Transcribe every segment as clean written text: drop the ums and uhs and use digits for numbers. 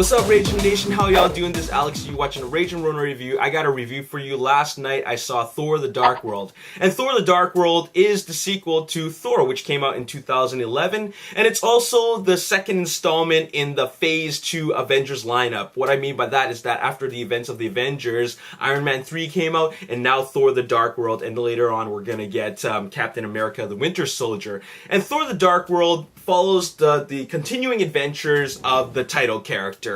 What's up, Ragin Nation? How y'all doing? This is Alex. You watching a Ragin Ronin review. I got a review for you. Last night I saw Thor: The Dark World. And Thor: The Dark World is the sequel to Thor, which came out in 2011. And it's also the second installment in the Phase 2 Avengers lineup. What I mean by that is that after the events of the Avengers, Iron Man 3 came out, and now Thor: The Dark World. And later on we're gonna get Captain America: The Winter Soldier. And Thor: The Dark World follows the continuing adventures of the title character.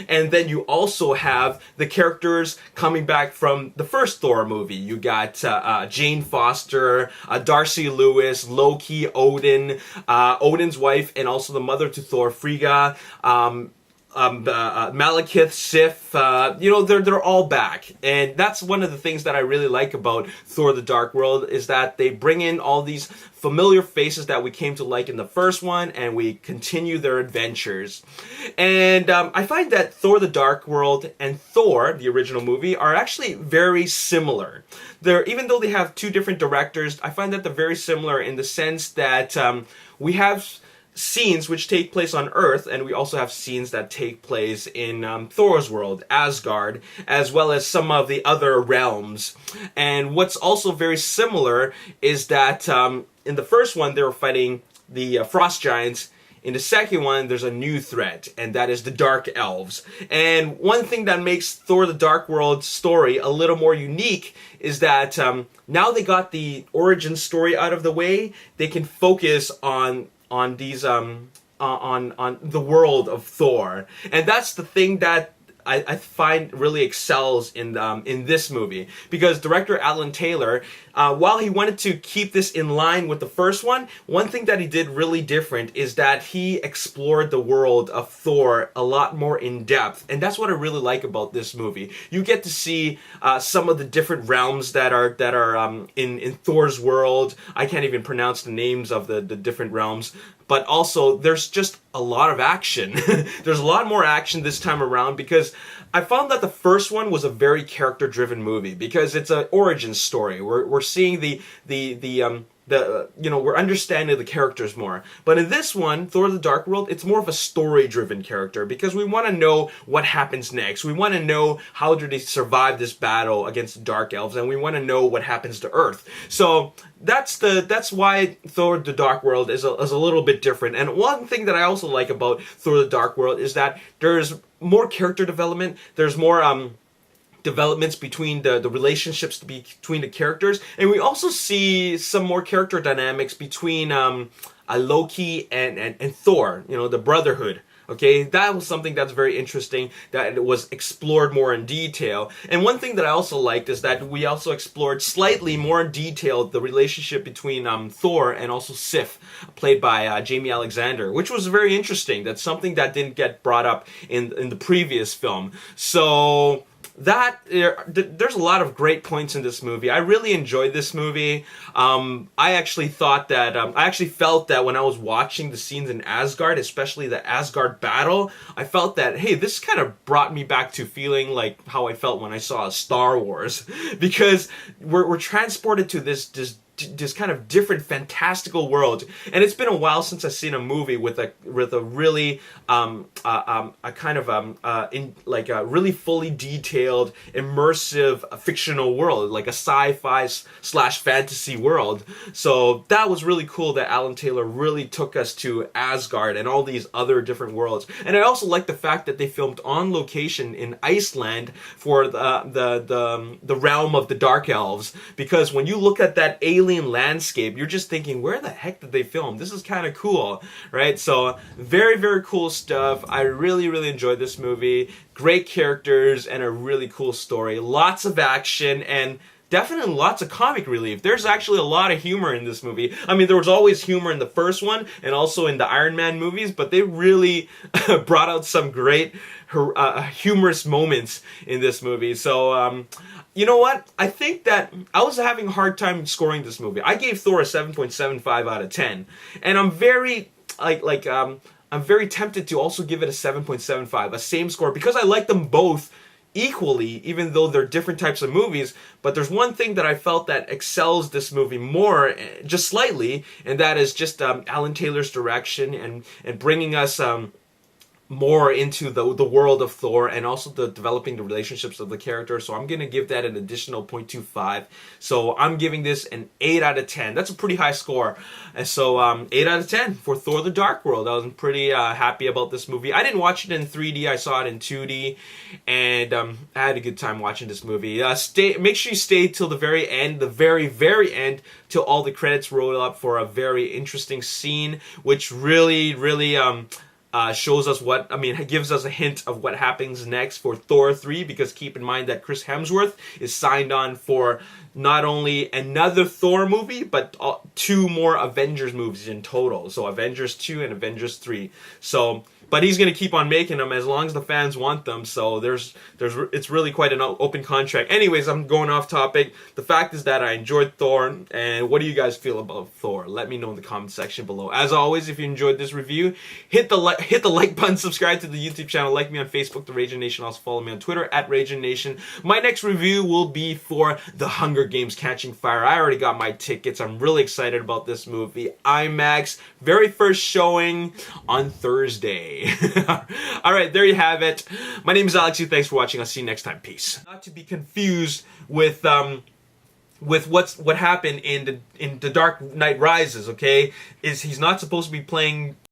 And then you also have the characters coming back from the first Thor movie. You got Jane Foster, Darcy Lewis, Loki, Odin, Odin's wife, and also the mother to Thor, Frigga, Malekith, Sif, they're all back. And that's one of the things that I really like about Thor: The Dark World, is that they bring in all these familiar faces that we came to like in the first one, and we continue their adventures. And I find that Thor: The Dark World and Thor, the original movie, are actually very similar. Even though they have two different directors, I find that they're very similar in the sense that we have scenes which take place on Earth, and we also have scenes that take place in Thor's world, Asgard, as well as some of the other realms. And what's also very similar is that in the first one they were fighting the frost giants. In the second one, there's a new threat, and that is the Dark Elves. And one thing that makes Thor: The Dark World story a little more unique is that now they got the origin story out of the way, they can focus on these on the world of Thor. And that's the thing that I find really excels in this movie, because director Alan Taylor, while he wanted to keep this in line with the first one thing that he did really different is that he explored the world of Thor a lot more in depth, and that's what I really like about this movie. You get to see some of the different realms that are in Thor's world. I can't even pronounce the names of the different realms. But also, there's just a lot of action. There's a lot more action this time around, because I found that the first one was a very character-driven movie, because it's an origin story. We're seeing we're understanding the characters more. But in this one, Thor: The Dark World, it's more of a story-driven character, because we want to know what happens next. We want to know how do they survive this battle against the Dark Elves, and we want to know what happens to Earth. So that's why Thor: The Dark World is a little bit different. And one thing that I also like about Thor: The Dark World is that there's more character development. There's more developments between the relationships between the characters, and we also see some more character dynamics between Loki and Thor, the brotherhood. Okay, that was something that's very interesting, that it was explored more in detail. And one thing that I also liked is that we also explored slightly more in detail the relationship between Thor and also Sif, played by Jamie Alexander, which was very interesting. That's something that didn't get brought up in the previous film. So there's a lot of great points in this movie. I really enjoyed this movie. I actually felt that when I was watching the scenes in Asgard, especially the Asgard battle, I felt that, hey, this kind of brought me back to feeling like how I felt when I saw Star Wars, because we're transported to this kind of different fantastical world. And it's been a while since I've seen a movie with a really really fully detailed, immersive fictional world, like a sci-fi / fantasy world. So that was really cool that Alan Taylor really took us to Asgard and all these other different worlds. And I also like the fact that they filmed on location in Iceland for the realm of the Dark Elves, because when you look at that alien landscape, you're just thinking, where the heck did they film? This is kind of cool, right? So very, very cool stuff. I really, really enjoyed this movie. Great characters and a really cool story. Lots of action and definitely lots of comic relief. There's actually a lot of humor in this movie. I mean, there was always humor in the first one and also in the Iron Man movies, but they really brought out some great humorous moments in this movie. So, you know what? I think that I was having a hard time scoring this movie. I gave Thor a 7.75 out of 10. And I'm very, I'm very tempted to also give it a 7.75, a same score, because I like them both equally, even though they're different types of movies. But there's one thing that I felt that excels this movie more, just slightly, and that is just Alan Taylor's direction and bringing us more into the world of Thor and also the developing the relationships of the character. So I'm going to give that an additional 0.25. So I'm giving this an 8 out of 10. That's a pretty high score. And so 8 out of 10 for Thor the Dark World. I was pretty happy about this movie. I didn't watch it in 3D. I saw it in 2D. And I had a good time watching this movie. Make sure you stay till the very end, the very, very end, till all the credits roll up for a very interesting scene, which really, really shows us gives us a hint of what happens next for Thor 3, because keep in mind that Chris Hemsworth is signed on for not only another Thor movie, but 2 more Avengers movies in total. So Avengers 2 and Avengers 3. So, but he's going to keep on making them as long as the fans want them. So it's really quite an open contract. Anyways, I'm going off topic. The fact is that I enjoyed Thor. And what do you guys feel about Thor? Let me know in the comment section below. As always, if you enjoyed this review, hit the like button, subscribe to the YouTube channel, like me on Facebook, The Ragin Nation. Also follow me on Twitter at Ragin Nation. My next review will be for The Hunger Games: Catching Fire. I already got my tickets. I'm really excited about this movie. IMAX, very first showing on Thursday. Alright, there you have it. My name is Alex. Thanks for watching. I'll see you next time. Peace. Not to be confused with what happened in the Dark Knight Rises, okay? Is he's not supposed to be playing